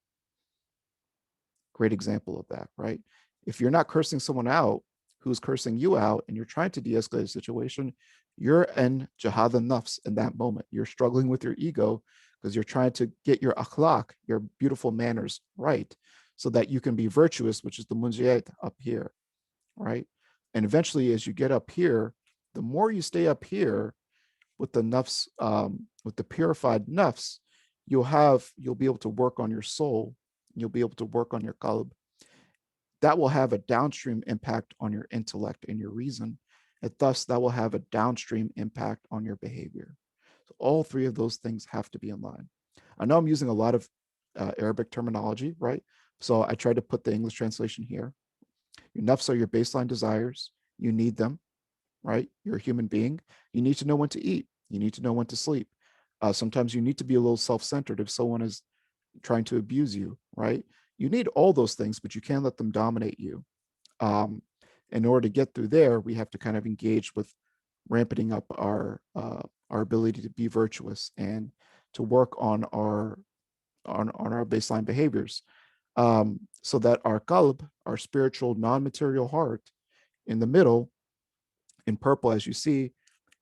Great example of that, right? If you're not cursing someone out who's cursing you out and you're trying to de-escalate a situation, you're in jihad al-nafs in that moment. You're struggling with your ego because you're trying to get your akhlaq, your beautiful manners right, so that you can be virtuous, which is the munjiyat up here, right? And eventually, as you get up here, the more you stay up here with the nafs, with the purified nafs, you'll be able to work on your soul. You'll be able to work on your qalb. That will have a downstream impact on your intellect and your reason. And thus, that will have a downstream impact on your behavior. So all three of those things have to be in line. I know I'm using a lot of Arabic terminology, right? So I tried to put the English translation here. Your nafs are your baseline desires. You need them, right? You're a human being. You need to know when to eat. You need to know when to sleep. Sometimes you need to be a little self-centered if someone is trying to abuse you, right? You need all those things, but you can't let them dominate you. In order to get through there, we have to kind of engage with ramping up our ability to be virtuous and to work on our baseline behaviors, so that our qalb, our spiritual non-material heart, in the middle, in purple as you see,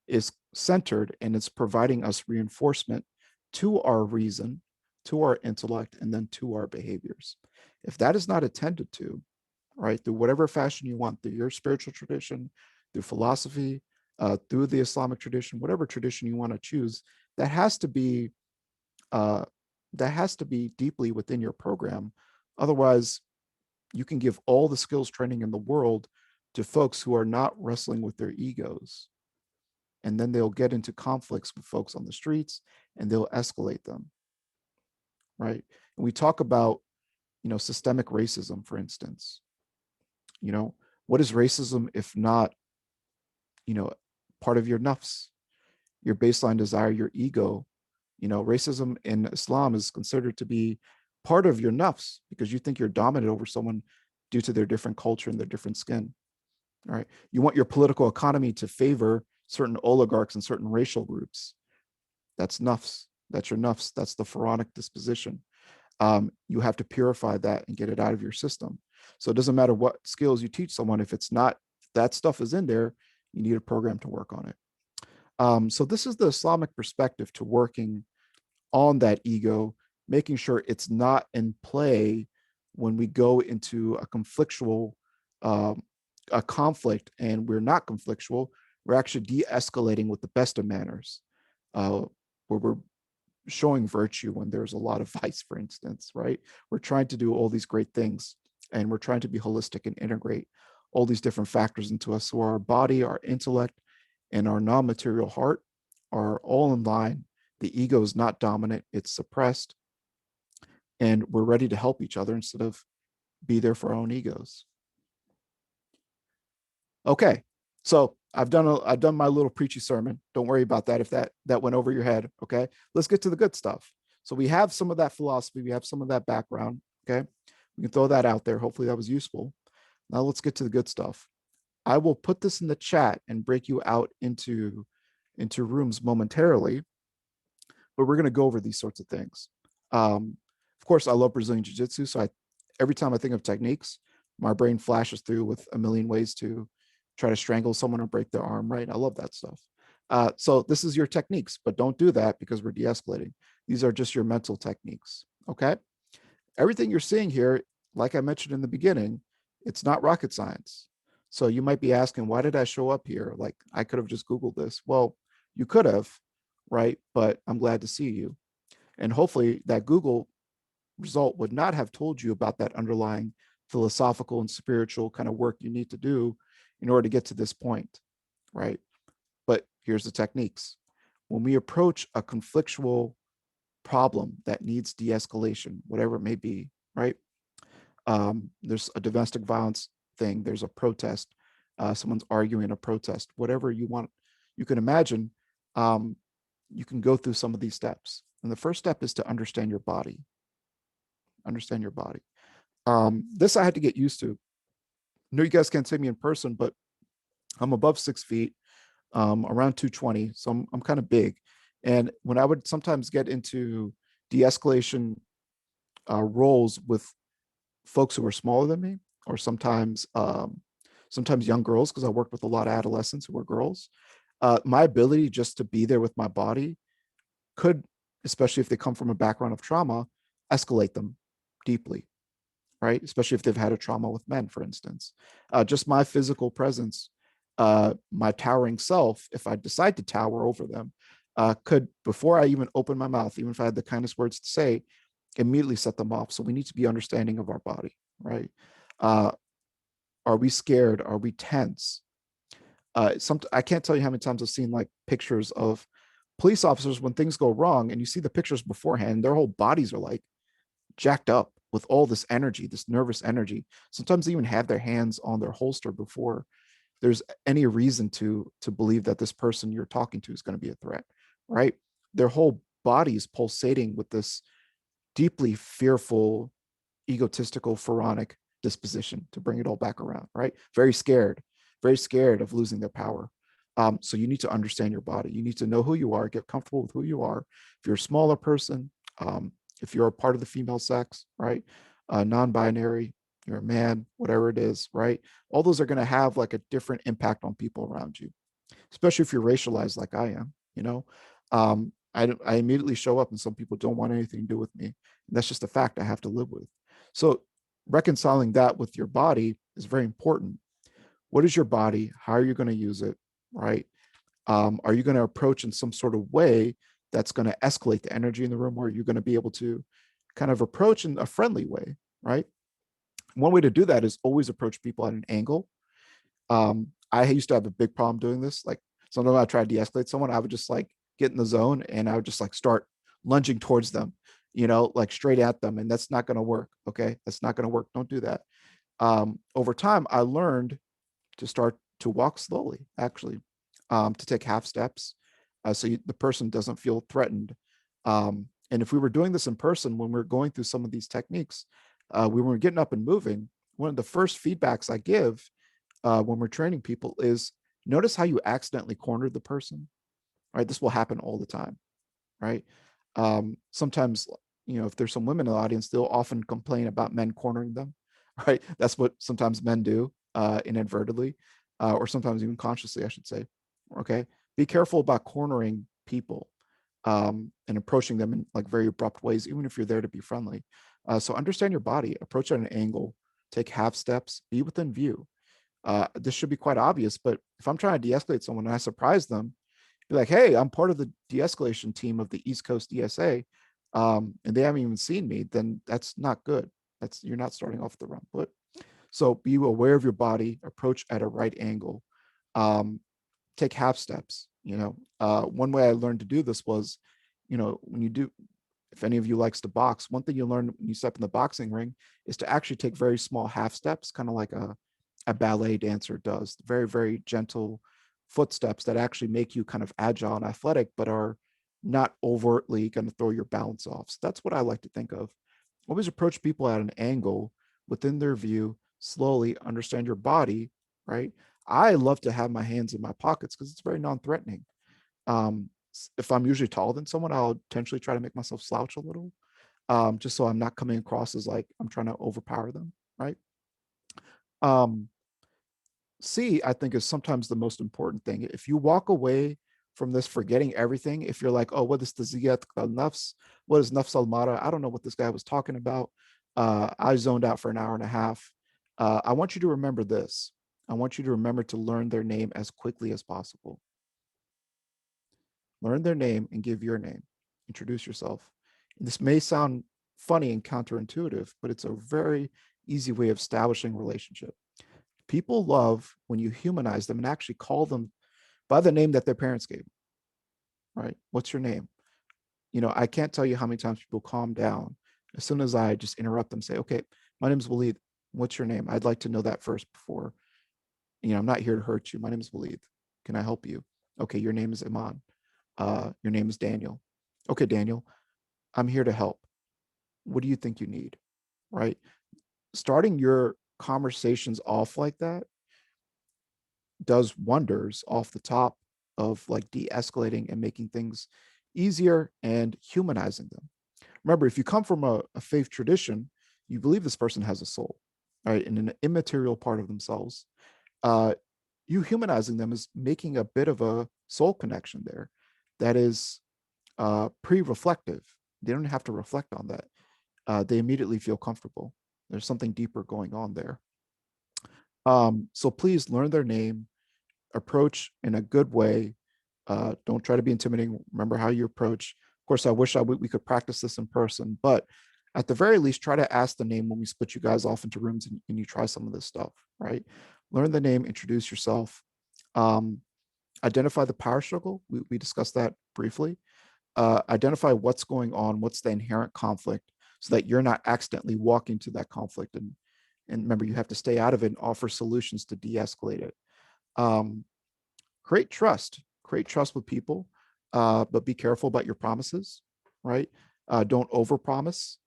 is centered and it's providing us reinforcement to our reason, to our intellect, and then to our behaviors. If that is not attended to, right, through whatever fashion you want, through your spiritual tradition, through philosophy, through the Islamic tradition, whatever tradition you want to choose, that has to be deeply within your program. Otherwise, you can give all the skills training in the world to folks who are not wrestling with their egos. And then they'll get into conflicts with folks on the streets and they'll escalate them, right? And we talk about, systemic racism, for instance. What is racism if not, part of your nafs, your baseline desire, your ego? Racism in Islam is considered to be part of your nafs because you think you're dominant over someone due to their different culture and their different skin. All right. You want your political economy to favor certain oligarchs and certain racial groups. That's nafs. That's your nafs. That's the pharaonic disposition. You have to purify that and get it out of your system. So it doesn't matter what skills you teach someone. If it's not, if that stuff is in there, you need a program to work on it. So this is the Islamic perspective to working on that ego, making sure it's not in play when we go into um, a conflict, and we're not conflictual. We're actually de-escalating with the best of manners, where we're showing virtue when there's a lot of vice, for instance, right? We're trying to do all these great things, and we're trying to be holistic and integrate all these different factors into us. So our body, our intellect, and our non-material heart are all in line. The ego is not dominant, it's suppressed, and we're ready to help each other instead of be there for our own egos. Okay, so I've done my little preachy sermon. Don't worry about that if that went over your head. Okay, let's get to the good stuff. So we have some of that philosophy, we have some of that background. Okay, we can throw that out there. Hopefully that was useful. Now let's get to the good stuff. I will put this in the chat and break you out into rooms momentarily, but we're going to go over these sorts of things. Of course, I love Brazilian Jiu-Jitsu, so every time I think of techniques, my brain flashes through with a million ways to try to strangle someone or break their arm, right? I love that stuff. So this is your techniques, but don't do that because we're de-escalating. These are just your mental techniques, okay? Everything you're seeing here, like I mentioned in the beginning, it's not rocket science. So you might be asking, why did I show up here? Like, I could have just Googled this. Well, you could have, right? But I'm glad to see you. And hopefully that Google result would not have told you about that underlying philosophical and spiritual kind of work you need to do in order to get to this point, right? But here's the techniques. When we approach a conflictual problem that needs de-escalation, whatever it may be, right? There's a domestic violence thing, there's a protest, someone's arguing a protest, whatever you want, you can imagine, you can go through some of these steps. And the first step is to understand your body. Understand your body. This I had to get used to. I know you guys can't see me in person, but I'm above 6 feet, around 220. So I'm kind of big. And when I would sometimes get into de-escalation roles with folks who were smaller than me, or sometimes young girls, because I worked with a lot of adolescents who were girls, my ability just to be there with my body could, especially if they come from a background of trauma, escalate them deeply, right? Especially if they've had a trauma with men, for instance. Just my physical presence, my towering self, if I decide to tower over them, could, before I even open my mouth, even if I had the kindest words to say, immediately set them off. So we need to be understanding of our body, right? Are we scared? Are we tense? I can't tell you how many times I've seen like pictures of police officers when things go wrong, and you see the pictures beforehand, their whole bodies are like jacked up with all this energy, this nervous energy. Sometimes they even have their hands on their holster before there's any reason to believe that this person you're talking to is going to be a threat, right? Their whole body is pulsating with this deeply fearful, egotistical, pharaonic disposition, to bring it all back around, right? Very scared of losing their power. So you need to understand your body. You need to know who you are, get comfortable with who you are. If you're a smaller person, if you're a part of the female sex, right? Non-binary, you're a man, whatever it is, right? All those are going to have like a different impact on people around you, especially if you're racialized like I am, you know? I immediately show up and some people don't want anything to do with me. That's just a fact I have to live with. So reconciling that with your body is very important. What is your body? How are you going to use it, right? Are you going to approach in some sort of way that's going to escalate the energy in the room, or are you going to be able to kind of approach in a friendly way, right? One way to do that is always approach people at an angle. I used to have a big problem doing this. Like sometimes I tried to de-escalate someone, I would just like get in the zone and I would just like start lunging towards them, you know, like straight at them. And that's not going to work. Okay. That's not going to work. Don't do that. Over time, I learned to start to walk slowly, actually, to take half steps, so the person doesn't feel threatened. And if we were doing this in person, when we we're going through some of these techniques, we were getting up and moving. One of the first feedbacks I give when we're training people is notice how you accidentally cornered the person, right? This will happen all the time, right? Sometimes, if there's some women in the audience, they'll often complain about men cornering them, right? That's what sometimes men do inadvertently, or sometimes even consciously, I should say. Okay, be careful about cornering people and approaching them in like very abrupt ways, even if you're there to be friendly. So understand your body, approach at an angle, take half steps, be within view. This should be quite obvious, but if I'm trying to de-escalate someone and I surprise them, be like, hey, I'm part of the de-escalation team of the East Coast DSA, and they haven't even seen me, then that's not good. You're not starting off the wrong foot. So be aware of your body, approach at a right angle, take half steps. One way I learned to do this was, when you do, if any of you likes to box, one thing you learn when you step in the boxing ring is to actually take very small half steps, kind of like a ballet dancer does, very, very gentle footsteps that actually make you kind of agile and athletic, but are not overtly going to throw your balance off. So that's what I like to think of. Always approach people at an angle within their view, slowly understand your body, right? I love to have my hands in my pockets because it's very non-threatening. Um, if I'm usually taller than someone, I'll potentially try to make myself slouch a little, just so I'm not coming across as like I'm trying to overpower them, right? Um, C, I think, is sometimes the most important thing. If you walk away from this forgetting everything, if you're like, oh, what is tazkiyat al-nafs? What is nafs al-mara? I don't know what this guy was talking about. I zoned out for an hour and a half. I want you to remember this. I want you to remember to learn their name as quickly as possible. Learn their name and give your name. Introduce yourself. And this may sound funny and counterintuitive, but it's a very easy way of establishing relationship. People love when you humanize them and actually call them by the name that their parents gave them, right? What's your name? I can't tell you how many times people calm down as soon as I just interrupt them, say, okay, my name is Waleed. What's your name? I'd like to know that first before, I'm not here to hurt you. My name is Waleed. Can I help you? Okay, your name is Imaan. Your name is Daniel. Okay, Daniel, I'm here to help. What do you think you need? Right? Starting your conversations off like that does wonders off the top of like de-escalating and making things easier and humanizing them. Remember, if you come from a faith tradition, you believe this person has a soul, right, and an immaterial part of themselves. You humanizing them is making a bit of a soul connection there that is pre-reflective. They don't have to reflect on that. They immediately feel comfortable. There's something deeper going on there. So please learn their name, approach in a good way. Don't try to be intimidating. Remember how you approach. Of course, I wish we could practice this in person, but at the very least, try to ask the name when we split you guys off into rooms and you try some of this stuff, right? Learn the name, introduce yourself. Identify the power struggle. We discussed that briefly. Identify what's going on, what's the inherent conflict, so that you're not accidentally walking to that conflict. And remember, you have to stay out of it and offer solutions to de-escalate it. Create trust with people, but be careful about your promises, right? Don't overpromise.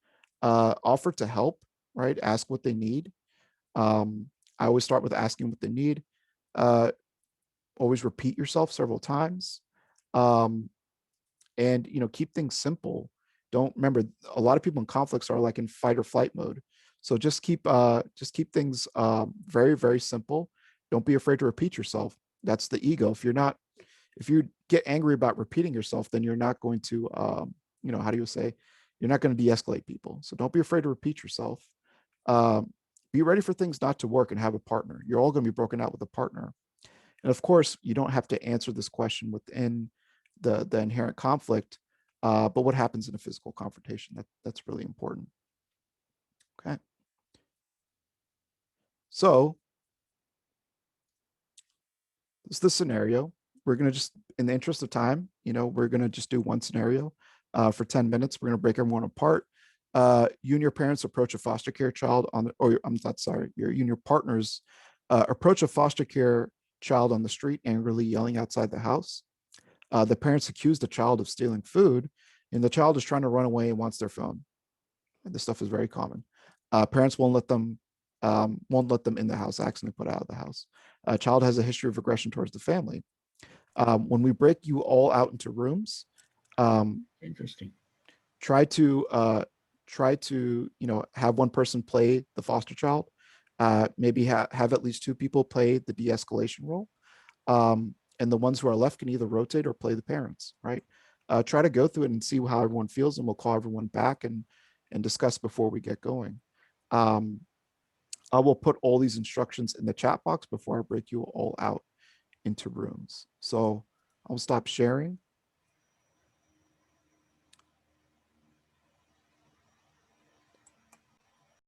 Offer to help, right? Ask what they need. I always start with asking what they need. Always repeat yourself several times. And keep things simple. Don't remember, a lot of people in conflicts are like in fight or flight mode. So just keep things very, very simple. Don't be afraid to repeat yourself. That's the ego. If you get angry about repeating yourself, then you're not going to how do you say, you're not going to de-escalate people. So don't be afraid to repeat yourself. Be ready for things not to work and have a partner. You're all going to be broken out with a partner. And of course, you don't have to answer this question within the inherent conflict, but what happens in a physical confrontation? That's really important. Okay. So it's the scenario. We're going to just, in the interest of time, we're going to just do one scenario for 10 minutes. We're going to break everyone apart. You and your parents approach a foster care child I'm not sorry, you and your partners approach a foster care child on the street, angrily yelling outside the house. The parents accuse the child of stealing food, and the child is trying to run away and wants their phone. And this stuff is very common. Parents won't let them won't let them in the house, accidentally put out of the house. A child has a history of aggression towards the family. When we break you all out into rooms, Interesting. try to have one person play the foster child. Maybe have at least two people play the de-escalation role. And the ones who are left can either rotate or play the parents, right? Try to go through it and see how everyone feels, and we'll call everyone back and discuss before we get going. I will put all these instructions in the chat box before I break you all out into rooms. So I'll stop sharing.